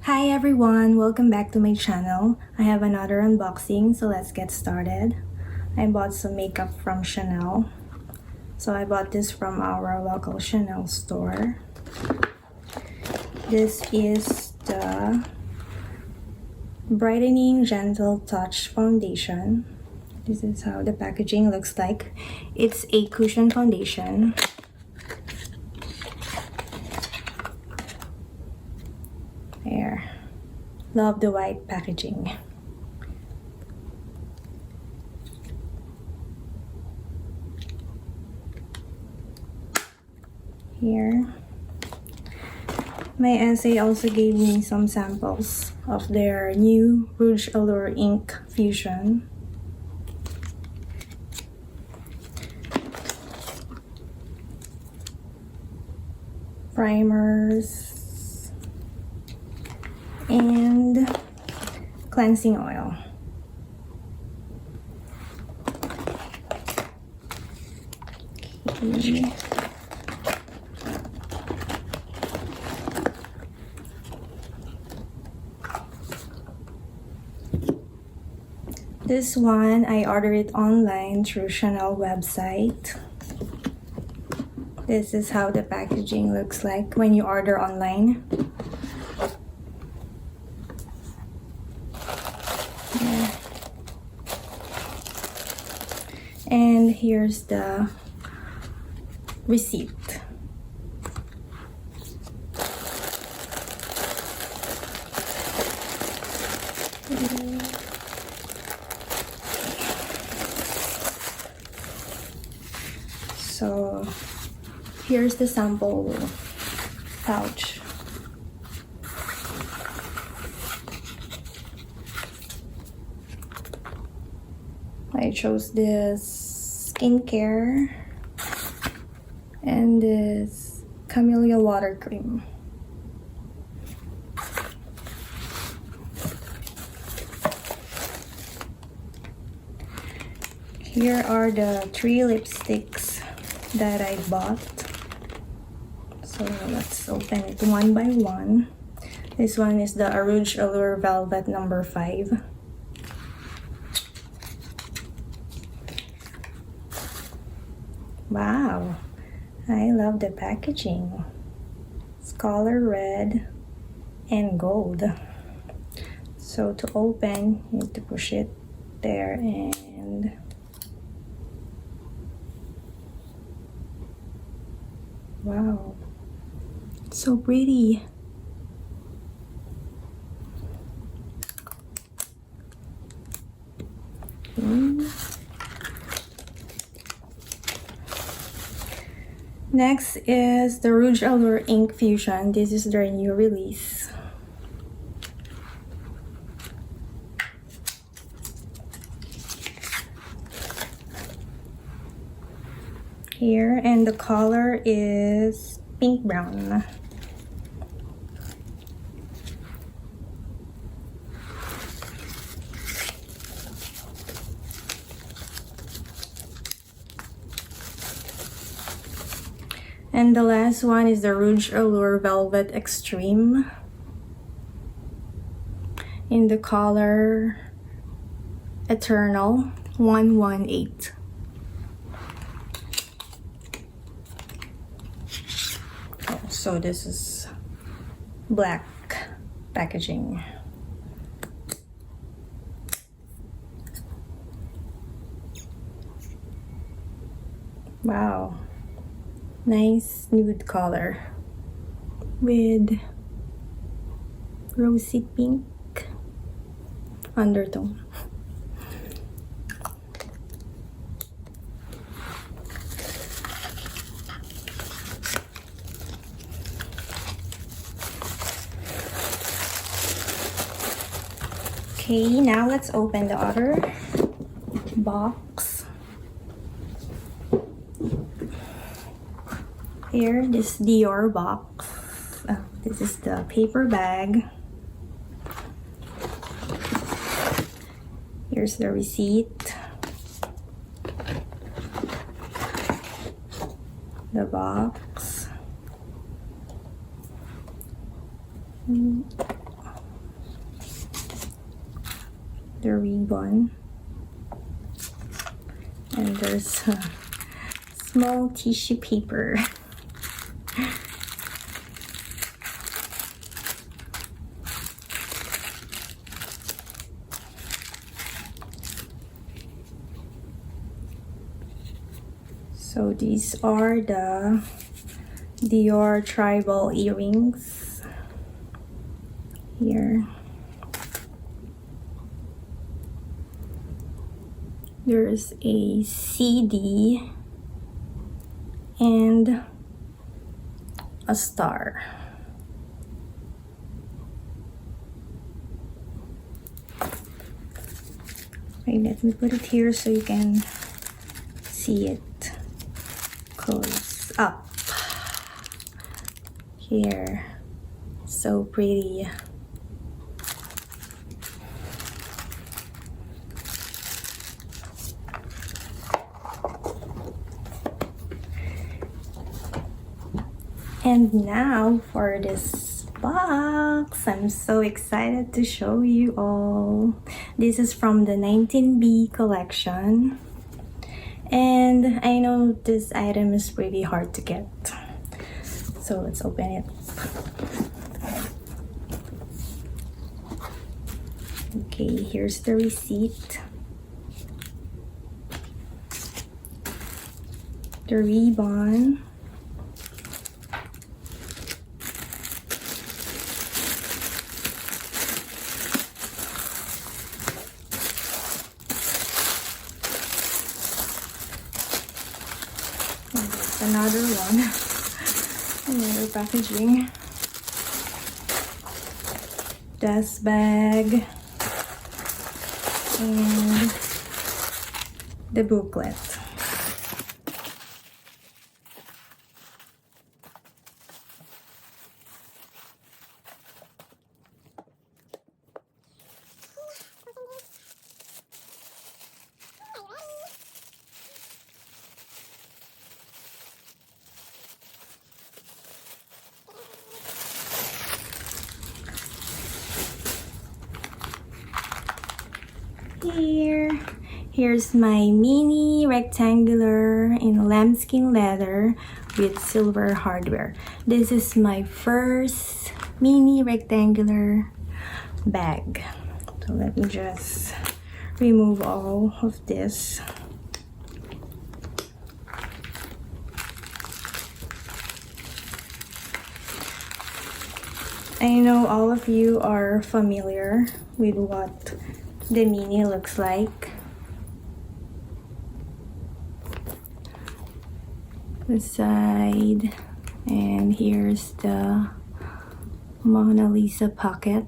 Hi everyone, welcome back to my channel. I have another unboxing, so let's get started. I bought some makeup from Chanel. So I bought this from our local Chanel store. This is the Brightening Gentle Touch Foundation. This is how the packaging looks like. It's a cushion foundation. There. Love the white packaging. Here. My essay also gave me some samples of their new Rouge Allure ink fusion. Primers and cleansing oil. Okay. This one, I ordered it online through Chanel website. This is how the packaging looks like when you order online. Yeah. And here's the receipt. So here's the sample pouch. I chose this skincare and this camellia water cream. Here are the 3 lipsticks that I bought. So let's open it one by one. This one is the Rouge Allure Velvet number 5. Wow, I love the packaging. It's color red and gold. So to open, you need to push it there and wow, so pretty. Next is the Rouge Allure Ink Fusion. This is their new release. Here, and the color is pink brown. And the last one is the Rouge Allure Velvet Extreme in the color Eternel 118. So this is black packaging. Wow, nice nude color with rosy pink undertone. Okay, now let's open the other box. Here, this Dior box. This is the paper bag. Here's the receipt. The box. the ribbon, and there's a small tissue paper. So these are the Dior tribal earrings here. There's a CD and a star. Wait, let me put it here so you can see it close up. Here, so pretty. And now for this box, I'm so excited to show you all. This is from the 19B collection, and I know this item is pretty hard to get, so let's open it. Okay, here's the receipt, the ribbon, another one, another packaging, dust bag, and the booklet. Here's my mini rectangular in lambskin leather with silver hardware. This is my first mini rectangular bag. So let me just remove all of this. I know all of you are familiar with what the mini looks like. The side, and here's the Mona Lisa pocket.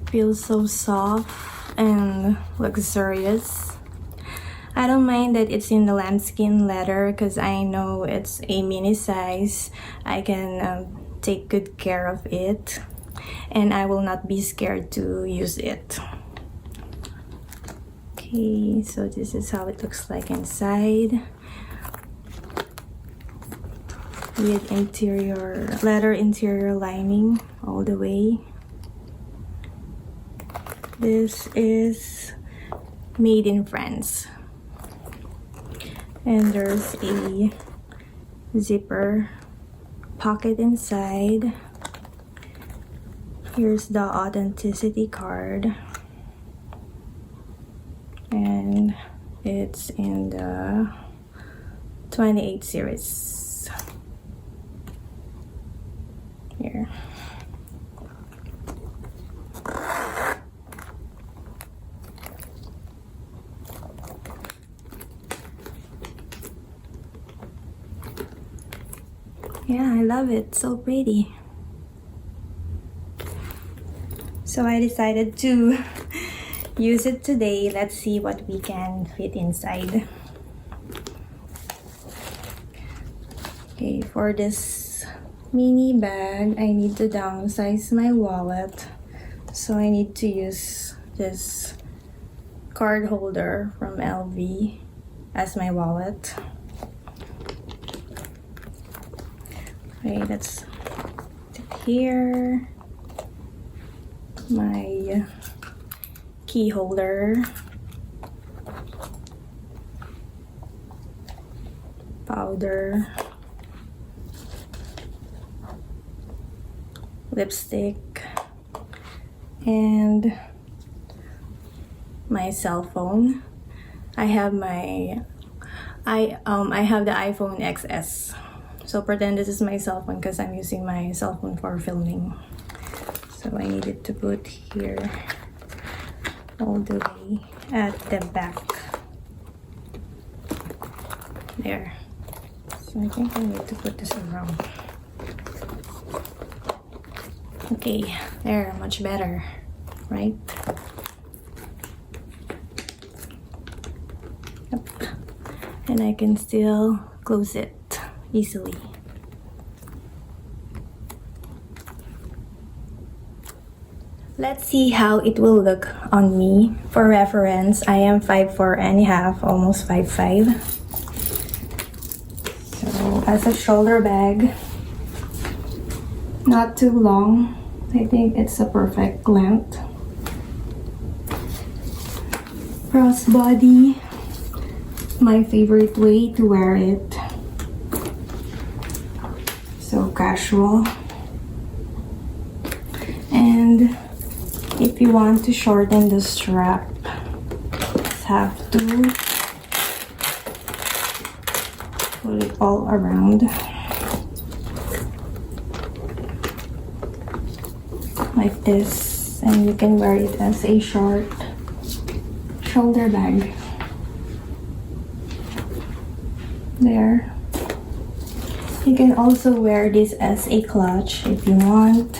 Feels so soft and luxurious. I don't mind that it's in the lambskin leather because I know it's a mini size. I can take good care of it, and I will not be scared to use it. Okay, so this is how it looks like inside, with leather interior lining all the way. This is made in France, and there's a zipper pocket inside. Here's the authenticity card, and it's in the 28 series here. Yeah, I love it, so pretty. So I decided to use it today. Let's see what we can fit inside. Okay, for this mini bag, I need to downsize my wallet. So I need to use this card holder from LV as my wallet. Okay, let's stick here my key holder, powder, lipstick, and my cell phone. I have the iPhone XS. So pretend this is my cell phone because I'm using my cell phone for filming. So I needed to put here all the way at the back. There. So I think I need to put this around. Okay, there, much better, right? Yep. And I can still close it easily. Let's see how it will look on me. For reference, I am 5'4.5", almost 5'5". So as a shoulder bag, not too long. I think it's a perfect length. Crossbody, my favorite way to wear it. So casual. And if you want to shorten the strap, just have to put it all around like this, and you can wear it as a short shoulder bag. There. You can also wear this as a clutch if you want.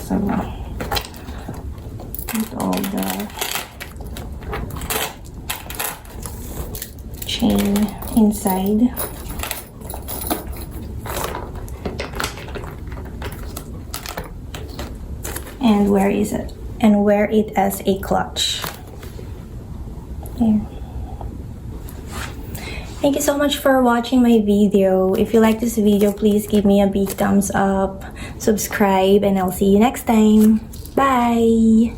So put all the chain inside. And wear it as a clutch. Okay. Thank you so much for watching my video. If you like this video, please give me a big thumbs up, subscribe, and I'll see you next time. Bye!